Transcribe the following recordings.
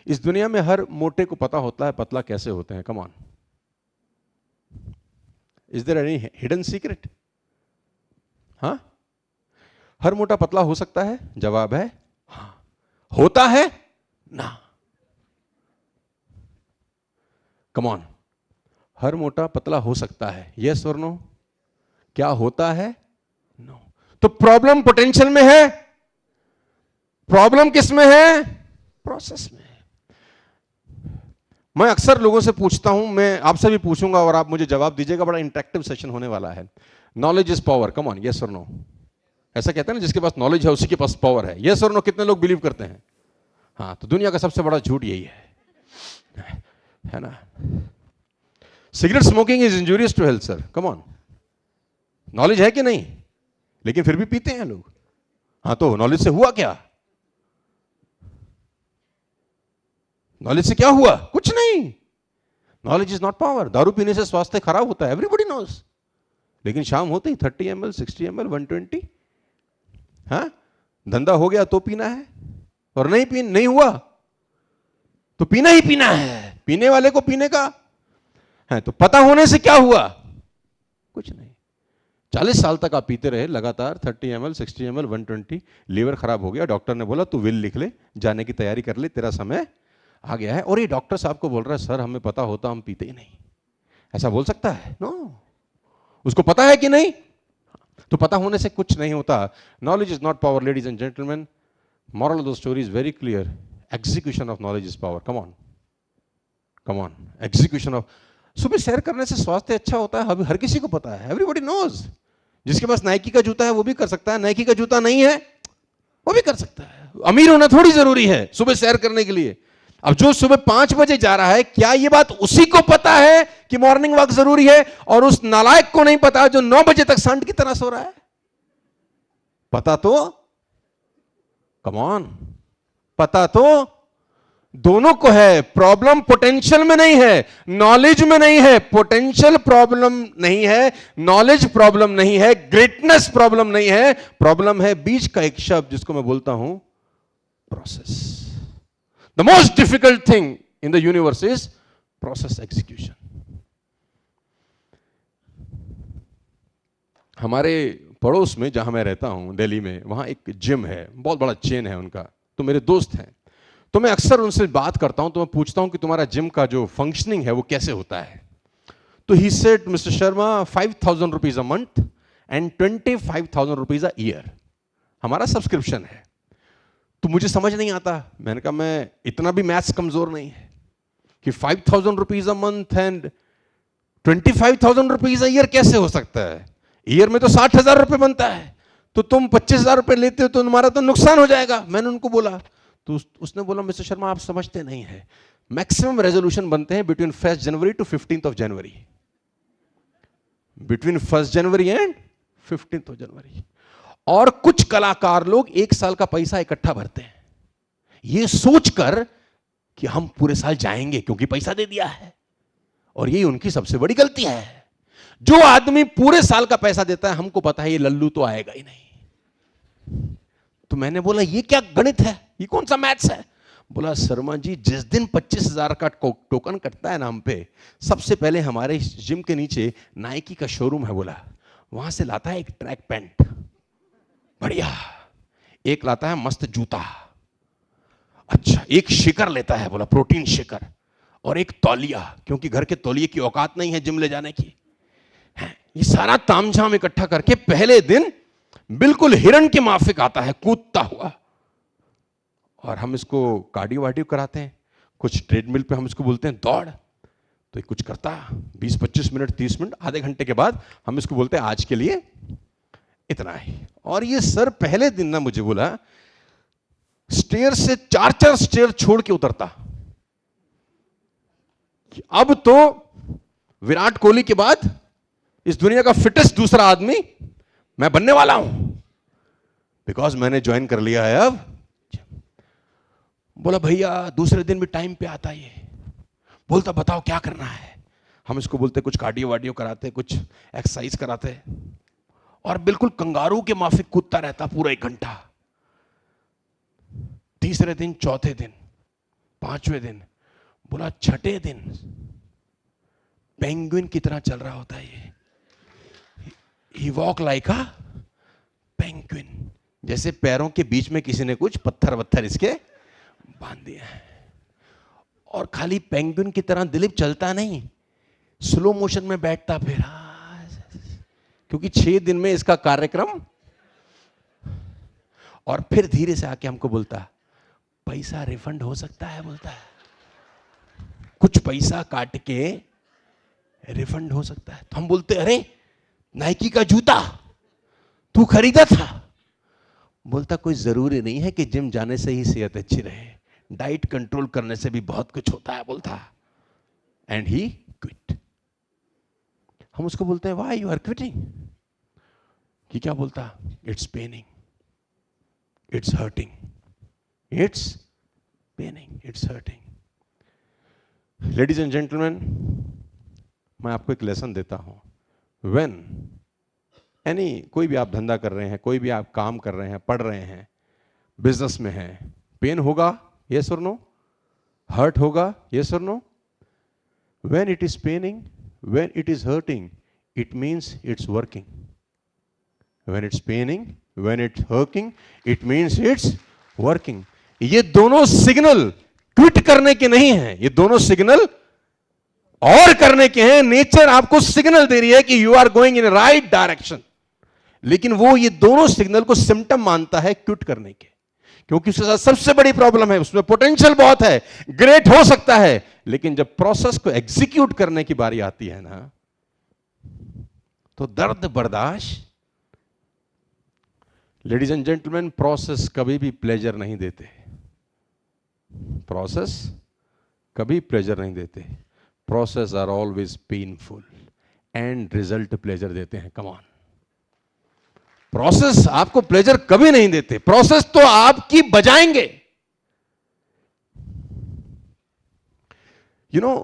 इस दुनिया में हर मोटे को पता होता है पतला कैसे होते हैं। Come on, is there any hidden secret? हाँ, हर मोटा पतला हो सकता है? जवाब है हाँ। होता है ना? कम ऑन, हर मोटा पतला हो सकता है, यस और नो? क्या होता है? नो। तो प्रॉब्लम पोटेंशियल में है, प्रॉब्लम किस में है? प्रोसेस में। मैं अक्सर लोगों से पूछता हूं, मैं आपसे भी पूछूंगा और आप मुझे जवाब दीजिएगा, बड़ा इंटरेक्टिव सेशन होने वाला है। Knowledge is power, come on, yes और नो? ऐसा कहते हैं ना, जिसके पास नॉलेज है उसी के पास पावर है, यस और नो? कितने लोग बिलीव करते हैं? हाँ, तो दुनिया का सबसे बड़ा झूठ यही है ना? Cigarette smoking is injurious to health sir, come on. Knowledge है कि नहीं? लेकिन फिर भी पीते हैं लोग। हाँ, तो नॉलेज से हुआ क्या? नॉलेज से क्या हुआ? कुछ नहीं। Knowledge is not power. दारू पीने से स्वास्थ्य खराब होता है, एवरीबॉडी नोज। लेकिन शाम होते ही 30 ml, 60 ml, 120, हाँ, धंधा हो गया तो पीना है, और नहीं हुआ तो पीना ही पीना है। पीने वाले को पीने का है। तो पता होने से क्या हुआ? कुछ नहीं। 40 साल तक आप पीते रहे लगातार, 30 ml, 60 ml, 120, लीवर खराब हो गया, डॉक्टर ने बोला तू विल लिख ले, जाने की तैयारी कर ले, तेरा समय आ गया है। और ये डॉक्टर साहब को बोल रहा है सर हमें पता होता हम पीते ही नहीं। ऐसा बोल सकता है? नो। उसको पता है कि नहीं? तो पता होने से कुछ नहीं होता। Knowledge is not power ladies and gentleman. Moral of the story is very clear, execution of knowledge is power. Come on, come on, execution of. सुबह सैर करने से स्वास्थ्य अच्छा होता है, हर किसी को पता है, एवरीबॉडी नोज। जिसके पास नाइकी का जूता है वो भी कर सकता है, नाइकी का जूता नहीं है वो भी कर सकता है। अमीर होना थोड़ी जरूरी है सुबह सैर करने के लिए। अब जो सुबह 5 बजे जा रहा है, क्या यह बात उसी को पता है कि मॉर्निंग वॉक जरूरी है, और उस नालायक को नहीं पता जो 9 बजे तक सांड की तरह सो रहा है? पता तो, कम ऑन, पता तो दोनों को है। प्रॉब्लम पोटेंशियल में नहीं है, नॉलेज में नहीं है। पोटेंशियल प्रॉब्लम नहीं है, नॉलेज प्रॉब्लम नहीं है, ग्रेटनेस प्रॉब्लम नहीं है। प्रॉब्लम है बीच का एक शब्द जिसको मैं बोलता हूं process. The most difficult thing in the universe is process execution. हमारे पड़ोस में जहां मैं रहता हूं दिल्ली में, वहां एक जिम है, बहुत बड़ा चेन है उनका, तो मेरे दोस्त हैं। तो मैं अक्सर उनसे बात करता हूं, तो मैं पूछता हूं कि तुम्हारा जिम का जो फंक्शनिंग है वो कैसे होता है। तो he said mister Sharma 5,000 rupees a month and 25,000 rupees a year हमारा सब्सक्रिप्शन है। तो मुझे समझ नहीं आता, मैंने कहा मैं इतना भी मैथ्स कमजोर नहीं है कि 5,000 rupees a month and 25,000 rupees a year कैसे हो सकता है? ईयर में तो 60,000 रुपए बनता है, तो तुम 25,000 रुपए लेते हो तो तुम्हारा तो नुकसान हो जाएगा। मैंने उनको बोला, तो उसने बोला मिस्टर शर्मा आप समझते नहीं है, मैक्सिमम रेजोल्यूशन बनते हैं between 1 January to 15 January, between 1 January and 15 January. और कुछ कलाकार लोग 1 साल का पैसा इकट्ठा भरते हैं, यह सोचकर कि हम पूरे साल जाएंगे क्योंकि पैसा दे दिया है। और यही उनकी सबसे बड़ी गलती है। जो आदमी पूरे साल का पैसा देता है, हमको पता है ये लल्लू तो आएगा ही नहीं। तो मैंने बोला ये क्या गणित है, ये कौन सा मैथ्स है? बोला शर्मा जी जिस दिन 25,000 का टोकन कटता है ना हम पे, सबसे पहले हमारे जिम के नीचे नाइकी का शोरूम है, बोला वहां से लाता है एक ट्रैक पैंट बढ़िया, एक लाता है मस्त जूता, अच्छा एक शेकर लेता है, बोला प्रोटीन शेकर, और एक तौलिया, क्योंकि घर के तौलिए की औकात नहीं है जिम ले जाने की। ये सारा तामझाम इकट्ठा करके पहले दिन बिल्कुल हिरण के माफिक आता है कूदता हुआ, और हम इसको कार्डियो वार्डियो कराते हैं, कुछ ट्रेडमिल पे हम इसको बोलते हैं दौड़, तो ये कुछ करता 20-25 मिनट, 30 मिनट, आधे घंटे के बाद हम इसको बोलते हैं आज के लिए इतना ही। और ये सर पहले दिन ना मुझे बोला स्टेयर से 4-4 स्टेयर छोड़ के उतरता। अब तो विराट कोहली के बाद इस दुनिया का फिटेस्ट दूसरा आदमी मैं बनने वाला हूं, बिकॉज मैंने ज्वाइन कर लिया है अब। बोला भैया दूसरे दिन भी टाइम पे आता ये, बोलता बताओ क्या करना है। हम इसको बोलते कुछ कार्डियो वार्डियो कराते, कुछ एक्सरसाइज कराते, और बिल्कुल कंगारू के माफिक कूदता रहता पूरा 1 घंटा। तीसरे दिन, चौथे दिन 5वें दिन, बोला 6ठे दिन पेंगुइन की तरह चल रहा होता है ये। ही वॉक लाइक अ पेंगुइन, जैसे पैरों के बीच में किसी ने कुछ पत्थर वत्थर इसके बांध दिया है। और खाली पेंगुइन की तरह दिलीप चलता नहीं, स्लो मोशन में बैठता फिर, क्योंकि 6 दिन में इसका कार्यक्रम। और फिर धीरे से आके हमको बोलता, पैसा रिफंड हो सकता है, बोलता है कुछ पैसा काट के रिफंड हो सकता है। तो हम बोलते, अरे नाइकी का जूता तू खरीदा था? बोलता, कोई जरूरी नहीं है कि जिम जाने से ही सेहत अच्छी रहे, डाइट कंट्रोल करने से भी बहुत कुछ होता है, बोलता। And he quit. हम उसको बोलते हैं, व्हाई यू आर क्विटिंग? कि क्या बोलता? It's paining, it's hurting, it's paining, it's hurting. Ladies and gentleman, मैं आपको एक लेसन देता हूं। व्हेन कोई भी आप धंधा कर रहे हैं, कोई भी आप काम कर रहे हैं, पढ़ रहे हैं, बिजनेस में हैं, पेन होगा, यस और नो? हर्ट होगा, यस और no? When it is paining, when it is hurting, it means it's working. When it's paining, when it's hurting, it means it's working. ये दोनों सिग्नल क्विट करने के नहीं हैं, ये दोनों सिग्नल और करने के हैं। नेचर आपको सिग्नल दे रही है कि you are going in right direction, लेकिन वो ये दोनों सिग्नल को सिम्टम मानता है क्विट करने के, क्योंकि उसके साथ सबसे बड़ी प्रॉब्लम है, उसमें पोटेंशियल बहुत है, ग्रेट हो सकता है, लेकिन जब प्रोसेस को एग्जीक्यूट करने की बारी आती है ना, तो दर्द बर्दाश्त। लेडीज एंड जेंटलमैन, प्रोसेस कभी भी प्लेजर नहीं देते, प्रोसेस कभी प्लेजर नहीं देते। Process are always painful, and result pleasure देते हैं। कम ऑन, प्रोसेस आपको प्लेजर कभी नहीं देते, प्रोसेस तो आपकी बजाएंगे। यू नो,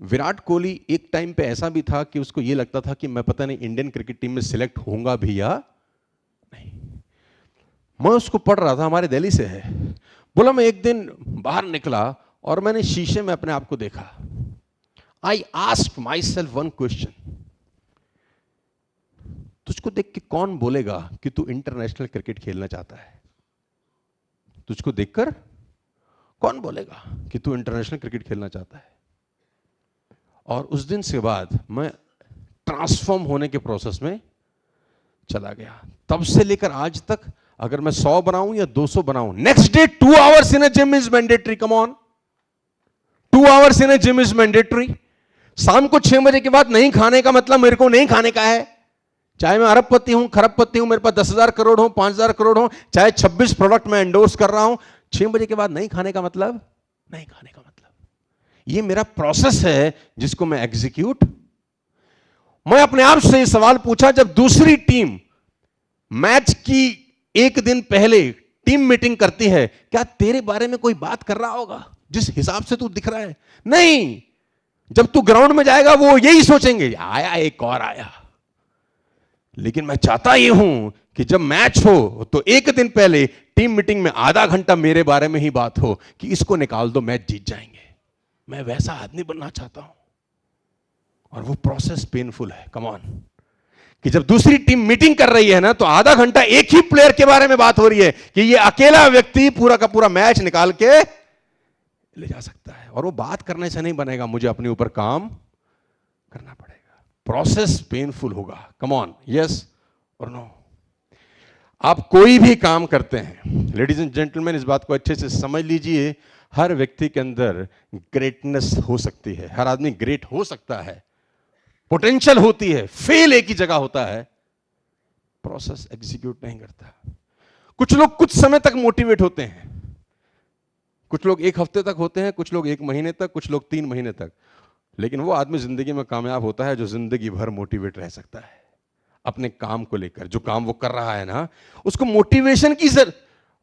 विराट कोहली एक टाइम पे ऐसा भी था कि उसको यह लगता था कि मैं पता नहीं इंडियन क्रिकेट टीम में सिलेक्ट होऊंगा भी या नहीं। मैं उसको पढ़ रहा था, हमारे दिल्ली से है। बोला, मैं एक दिन बाहर निकला और मैंने शीशे में अपने आप को देखा। I asked my self one question, तुझको देख के कौन बोलेगा कि तू इंटरनेशनल क्रिकेट खेलना चाहता है? तुझको देखकर कौन बोलेगा कि तू इंटरनेशनल क्रिकेट खेलना चाहता है? और उस दिन से बाद मैं ट्रांसफॉर्म होने के प्रोसेस में चला गया। तब से लेकर आज तक अगर मैं 100 बनाऊं या 200 बनाऊं, next day 2 hours in a gym is mandatory. Come on, 2 hours in a gym is mandatory. शाम को 6 बजे के बाद नहीं खाने का मतलब मेरे को नहीं खाने का है। चाहे मैं अरबपति हूं, खरबपति हूं, मेरे पास 10,000 करोड़ हो, 5,000 करोड़ हो, चाहे 26 प्रोडक्ट में एंडोर्स कर रहा हूं, 6 बजे के बाद नहीं खाने का मतलब नहीं खाने का मतलब। ये मेरा प्रोसेस है जिसको मैं एग्जीक्यूट। मैं अपने आप से सवाल पूछा, जब दूसरी टीम मैच की एक दिन पहले टीम मीटिंग करती है, क्या तेरे बारे में कोई बात कर रहा होगा जिस हिसाब से तू दिख रहा है? नहीं, जब तू ग्राउंड में जाएगा वो यही सोचेंगे, आया एक और आया। लेकिन मैं चाहता ये हूं कि जब मैच हो तो एक दिन पहले टीम मीटिंग में आधा घंटा मेरे बारे में ही बात हो कि इसको निकाल दो, मैच जीत जाएंगे। मैं वैसा आदमी बनना चाहता हूं, और वो प्रोसेस पेनफुल है। कम ऑन, कि जब दूसरी टीम मीटिंग कर रही है ना, तो आधा घंटा एक ही प्लेयर के बारे में बात हो रही है कि ये अकेला व्यक्ति पूरा का पूरा मैच निकाल के ले जा सकता है। और वो बात करने से नहीं बनेगा, मुझे अपने ऊपर काम करना पड़ेगा। प्रोसेस पेनफुल होगा। कम ऑन, यस और नो? आप कोई भी काम करते हैं, लेडीज एंड जेंटलमैन, इस बात को अच्छे से समझ लीजिए, हर व्यक्ति के अंदर ग्रेटनेस हो सकती है, हर आदमी ग्रेट हो सकता है, पोटेंशियल होती है, फेल एक ही जगह होता है, प्रोसेस एग्जीक्यूट नहीं करता। कुछ लोग कुछ समय तक मोटिवेट होते हैं, कुछ लोग 1 हफ्ते तक होते हैं, कुछ लोग 1 महीने तक, कुछ लोग 3 महीने तक, लेकिन वो आदमी जिंदगी में कामयाब होता है जो जिंदगी भर मोटिवेट रह सकता है अपने काम को लेकर। जो काम वो कर रहा है ना, उसको मोटिवेशन की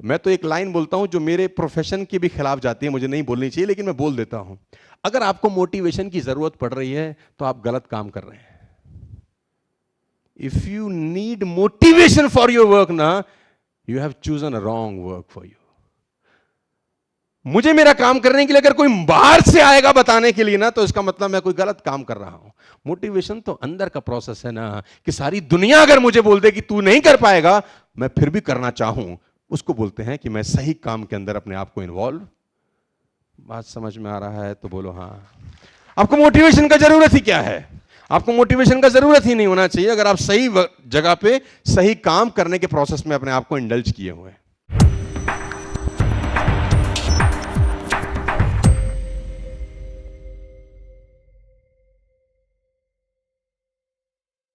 मैं तो एक लाइन बोलता हूं जो मेरे प्रोफेशन के भी खिलाफ जाती है, मुझे नहीं बोलनी चाहिए, लेकिन मैं बोल देता हूं। अगर आपको मोटिवेशन की जरूरत पड़ रही है तो आप गलत काम कर रहे हैं। If you need motivation for your work ना, you have chosen a wrong work for you. मुझे मेरा काम करने के लिए अगर कोई बाहर से आएगा बताने के लिए ना, तो इसका मतलब मैं कोई गलत काम कर रहा हूं। मोटिवेशन तो अंदर का प्रोसेस है ना, कि सारी दुनिया अगर मुझे बोल दे कि तू नहीं कर पाएगा, मैं फिर भी करना चाहूं, उसको बोलते हैं कि मैं सही काम के अंदर अपने आप को इन्वॉल्व। बात समझ में आ रहा है तो बोलो हाँ। आपको मोटिवेशन का जरूरत ही क्या है? आपको मोटिवेशन का जरूरत ही नहीं होना चाहिए अगर आप सही जगह पे सही काम करने के प्रोसेस में अपने आप को इंडल्ज किए हुए हैं।